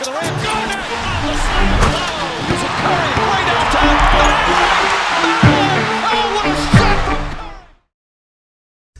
to the rim. Garnett on the slam. Here's a Curry way downtown. Oh, what a shot from Curry!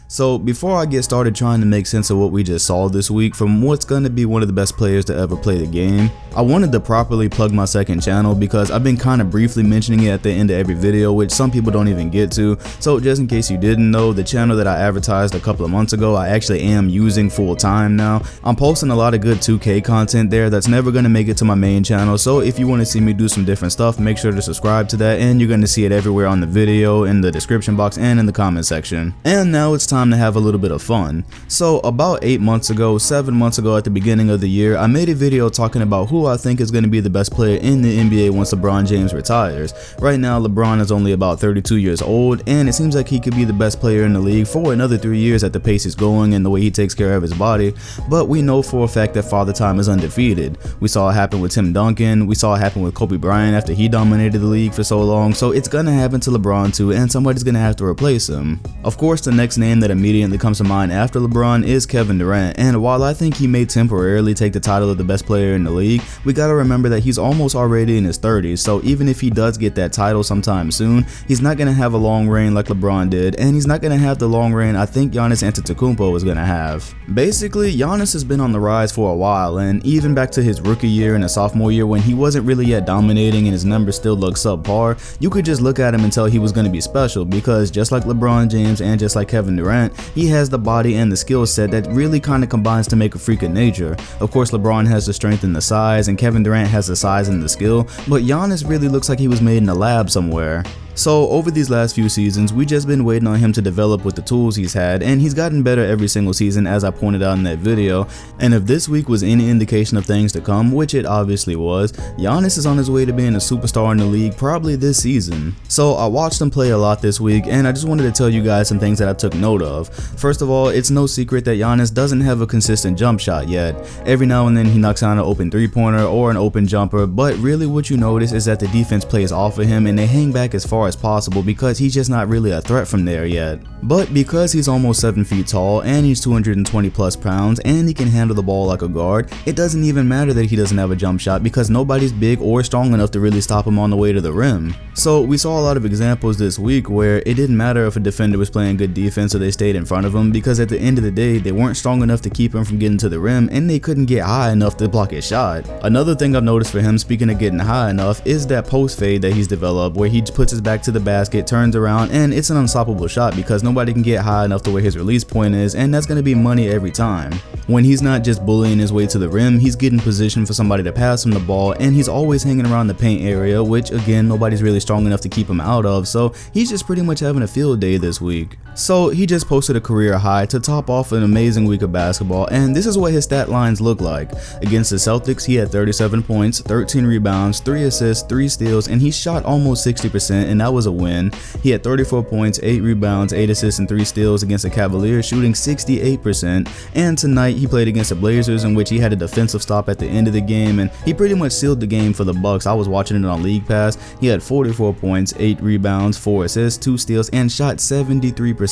So before I get started trying to make sense of what we just saw this week from what's going to be one of the best players to ever play the game, I wanted to properly plug my second channel because I've been kind of briefly mentioning it at the end of every video, which some people don't even get to. So just in case you didn't know, the channel that I advertised a couple of months ago, I actually am using full time now. I'm posting a lot of good 2K content there that's never going to make it to my main channel, so if you want to see me do some different stuff, make sure to subscribe to that, and you're going to see it everywhere on the video, in the description box, and in the comment section. And now it's time to have a little bit of fun. So about 7 months ago at the beginning of the year, I made a video talking about who I think is going to be the best player in the NBA once LeBron James retires. Right now LeBron is only about 32 years old, and it seems like he could be the best player in the league for another 3 years at the pace he's going and the way he takes care of his body. But we know for a fact that Father Time is undefeated. We saw it happen with Tim Duncan, we saw it happen with Kobe Bryant after he dominated the league for so long, so it's gonna happen to LeBron too, and somebody's gonna have to replace him. Of course, the next name that immediately comes to mind after LeBron is Kevin Durant, and while I think he may temporarily take the title of the best player in the league, we gotta remember that he's almost already in his 30s, so even if he does get that title sometime soon, he's not gonna have a long reign like LeBron did, and he's not gonna have the long reign I think Giannis Antetokounmpo is gonna have. Basically, Giannis has been on the rise for a while, and even back to his rookie year and his sophomore year when he wasn't really yet dominating and his numbers still looked subpar, you could just look at him and tell he was gonna be special because just like LeBron James and just like Kevin Durant, he has the body and the skill set that really kind of combines to make a freak of nature. Of course, LeBron has the strength and the size, and Kevin Durant has the size and the skill, but Giannis really looks like he was made in a lab somewhere. So over these last few seasons, we just been waiting on him to develop with the tools he's had, and he's gotten better every single season as I pointed out in that video. And if this week was any indication of things to come, which it obviously was, Giannis is on his way to being a superstar in the league probably this season. So I watched him play a lot this week, and I just wanted to tell you guys some things that I took note of. First of all, it's no secret that Giannis doesn't have a consistent jump shot yet. Every now and then he knocks down an open three-pointer or an open jumper, but really what you notice is that the defense plays off of him and they hang back as far as possible because he's just not really a threat from there yet. But because he's almost 7 feet tall and he's 220 plus pounds and he can handle the ball like a guard, it doesn't even matter that he doesn't have a jump shot because nobody's big or strong enough to really stop him on the way to the rim. So we saw a lot of examples this week where it didn't matter if a defender was playing good defense or they stayed in front of him, because at the end of the day they weren't strong enough to keep him from getting to the rim and they couldn't get high enough to block his shot. Another thing I've noticed for him, speaking of getting high enough, is that post fade that he's developed where he puts his back to the basket, turns around, and it's an unstoppable shot because nobody can get high enough to where his release point is, and that's going to be money every time. When he's not just bullying his way to the rim, he's getting position for somebody to pass him the ball, and he's always hanging around the paint area, which again nobody's really strong enough to keep him out of, so he's just pretty much having a field day this week. So he just posted a career high to top off an amazing week of basketball, and this is what his stat lines look like. Against the Celtics, he had 37 points, 13 rebounds, 3 assists, 3 steals, and he shot almost 60%, and that was a win. He had 34 points, 8 rebounds, 8 assists, and 3 steals against the Cavaliers, shooting 68%. And tonight he played against the Blazers, in which he had a defensive stop at the end of the game, and he pretty much sealed the game for the Bucks. I was watching it on League Pass. He had 44 points, 8 rebounds, 4 assists, 2 steals, and shot 73%.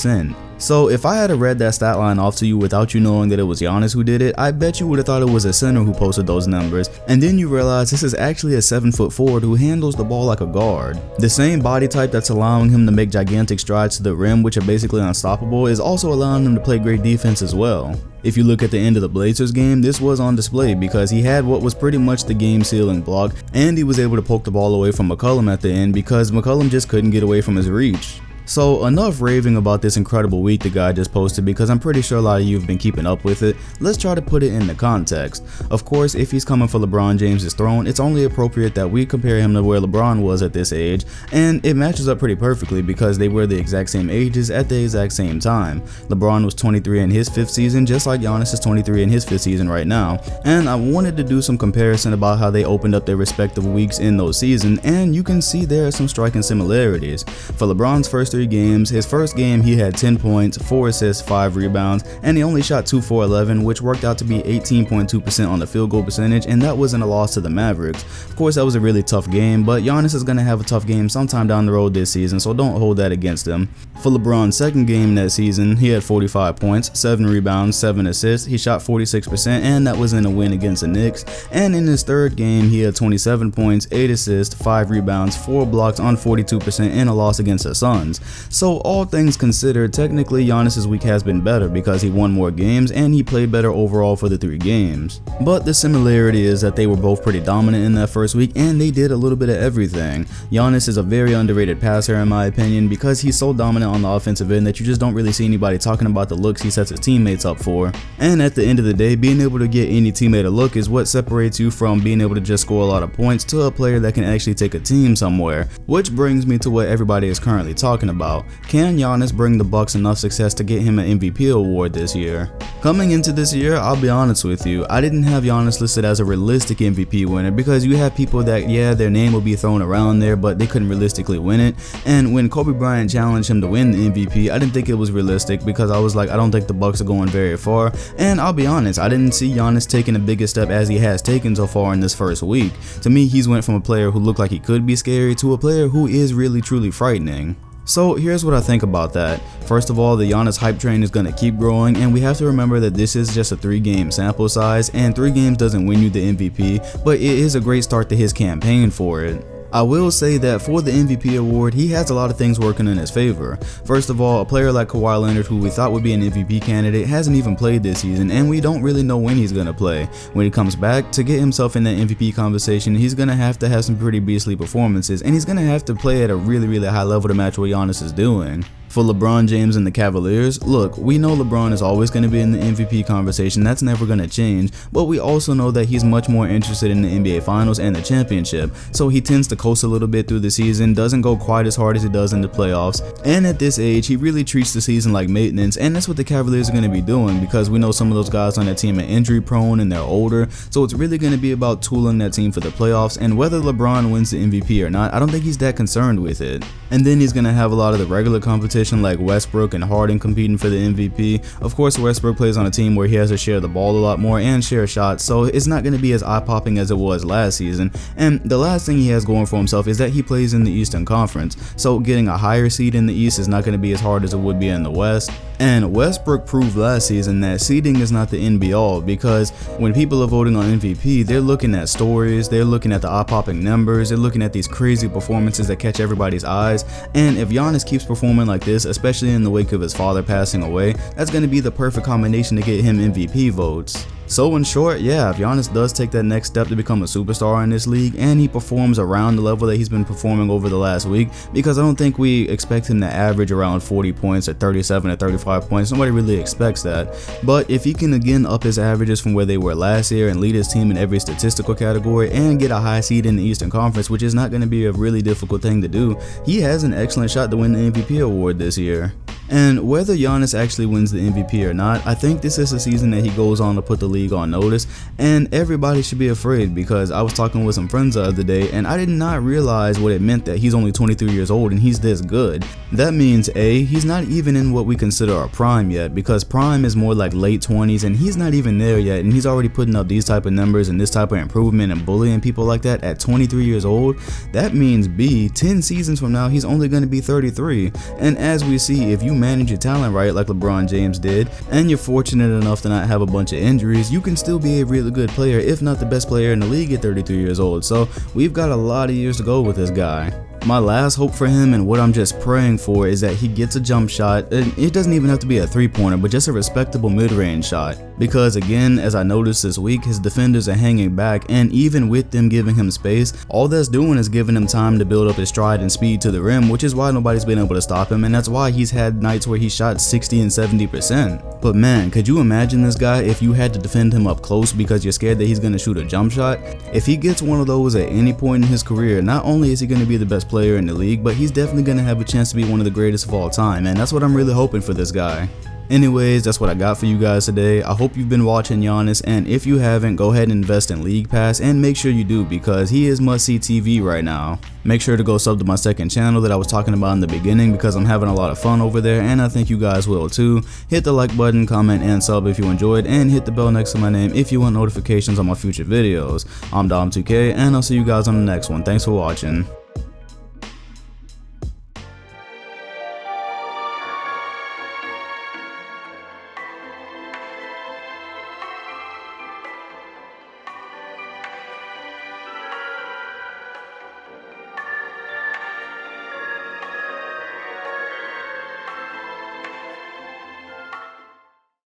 So if I had read that stat line off to you without you knowing that it was Giannis who did it, I bet you would have thought it was a center who posted those numbers, and then you realize this is actually a 7-foot forward who handles the ball like a guard. The same body type that's allowing him to make gigantic strides to the rim, which are basically unstoppable, is also allowing him to play great defense as well. If you look at the end of the Blazers game, this was on display because he had what was pretty much the game sealing block, and he was able to poke the ball away from McCollum at the end because McCollum just couldn't get away from his reach. So enough raving about this incredible week the guy just posted, because I'm pretty sure a lot of you have been keeping up with it. Let's try to put it into context. Of course, if he's coming for LeBron James's throne, it's only appropriate that we compare him to where LeBron was at this age, and it matches up pretty perfectly because they were the exact same ages at the exact same time. LeBron was 23 in his 5th season, just like Giannis is 23 in his 5th season right now, and I wanted to do some comparison about how they opened up their respective weeks in those seasons, and you can see there are some striking similarities. For LeBron's first 3 games, his first game he had 10 points, 4 assists, 5 rebounds, and he only shot 2 for 11, which worked out to be 18.2% on the field goal percentage, and that wasn't a loss to the Mavericks. Of course, that was a really tough game, but Giannis is going to have a tough game sometime down the road this season, so don't hold that against him. For LeBron's second game that season, he had 45 points, 7 rebounds, 7 assists, he shot 46%, and that was in a win against the Knicks. And in his third game, he had 27 points, 8 assists, 5 rebounds, 4 blocks on 42% in a loss against the Suns. So all things considered, technically Giannis's week has been better because he won more games and he played better overall for the 3 games. But the similarity is that they were both pretty dominant in that first week and they did a little bit of everything. Giannis is a very underrated passer in my opinion because he's so dominant on the offensive end that you just don't really see anybody talking about the looks he sets his teammates up for. And at the end of the day, being able to get any teammate a look is what separates you from being able to just score a lot of points to a player that can actually take a team somewhere. Which brings me to what everybody is currently talking about. Can Giannis bring the Bucks enough success to get him an MVP award this year? Coming into this year, I'll be honest with you, I didn't have Giannis listed as a realistic MVP winner because you have people that, yeah, their name will be thrown around there, but they couldn't realistically win it. And when Kobe Bryant challenged him to win the MVP, I didn't think it was realistic because I was like, I don't think the Bucks are going very far. And I'll be honest, I didn't see Giannis taking the biggest step as he has taken so far in this first week. To me, he's went from a player who looked like he could be scary to a player who is really truly frightening. So here's what I think about that. First of all, the Giannis hype train is going to keep growing, and we have to remember that this is just a 3-game sample size, and 3 games doesn't win you the MVP, but it is a great start to his campaign for it. I will say that for the MVP award, he has a lot of things working in his favor. First of all, a player like Kawhi Leonard, who we thought would be an MVP candidate, hasn't even played this season, and we don't really know when he's going to play. When he comes back, to get himself in that MVP conversation, he's going to have some pretty beastly performances, and he's going to have to play at a really high level to match what Giannis is doing. For LeBron James and the Cavaliers, look, we know LeBron is always going to be in the MVP conversation, that's never going to change, but we also know that he's much more interested in the NBA Finals and the championship, so he tends to coast a little bit through the season, doesn't go quite as hard as he does in the playoffs, and at this age, he really treats the season like maintenance, and that's what the Cavaliers are going to be doing because we know some of those guys on that team are injury prone and they're older, so it's really going to be about tooling that team for the playoffs, and whether LeBron wins the MVP or not, I don't think he's that concerned with it. And then he's going to have a lot of the regular competition like Westbrook and Harden competing for the MVP. Of course, Westbrook plays on a team where he has to share the ball a lot more and share shots, so it's not going to be as eye-popping as it was last season. And the last thing he has going for himself is that he plays in the Eastern Conference, so getting a higher seed in the East is not going to be as hard as it would be in the West. And Westbrook proved last season that seeding is not the end be all, because when people are voting on MVP, they're looking at stories, they're looking at the eye-popping numbers, they're looking at these crazy performances that catch everybody's eyes. And if Giannis keeps performing like this, especially in the wake of his father passing away, that's going to be the perfect combination to get him MVP votes. So in short, yeah, if Giannis does take that next step to become a superstar in this league and he performs around the level that he's been performing over the last week, because I don't think we expect him to average around 40 points or 37 or 35 points, nobody really expects that, but if he can again up his averages from where they were last year and lead his team in every statistical category and get a high seed in the Eastern Conference, which is not going to be a really difficult thing to do, he has an excellent shot to win the MVP award this year. And whether Giannis actually wins the MVP or not, I think this is a season that he goes on to put the league on notice, and everybody should be afraid, because I was talking with some friends the other day and I did not realize what it meant that he's only 23 years old and he's this good. That means A, he's not even in what we consider a prime yet, because prime is more like late 20s and he's not even there yet, and he's already putting up these type of numbers and this type of improvement and bullying people like that at 23 years old. That means B, 10 seasons from now he's only going to be 33, and as we see, if you manage your talent right like LeBron James did, and you're fortunate enough to not have a bunch of injuries, you can still be a really good player, if not the best player in the league at 33 years old. So we've got a lot of years to go with this guy. My last hope for him, and what I'm just praying for, is that he gets a jump shot, and it doesn't even have to be a 3-pointer, but just a respectable mid-range shot. Because again, as I noticed this week, his defenders are hanging back, and even with them giving him space, all that's doing is giving him time to build up his stride and speed to the rim, which is why nobody's been able to stop him, and that's why he's had nights where he shot 60 and 70%. But man, could you imagine this guy if you had to defend him up close because you're scared that he's going to shoot a jump shot? If he gets one of those at any point in his career, not only is he going to be the best player in the league, but he's definitely going to have a chance to be one of the greatest of all time, and that's what I'm really hoping for this guy. Anyways, that's what I got for you guys today. I hope you've been watching Giannis, and if you haven't, go ahead and invest in League Pass, and make sure you do because he is must-see TV right now. Make sure to go sub to my second channel that I was talking about in the beginning because I'm having a lot of fun over there, and I think you guys will too. Hit the like button, comment, and sub if you enjoyed, and hit the bell next to my name if you want notifications on my future videos. I'm Dom2K, and I'll see you guys on the next one. Thanks for watching.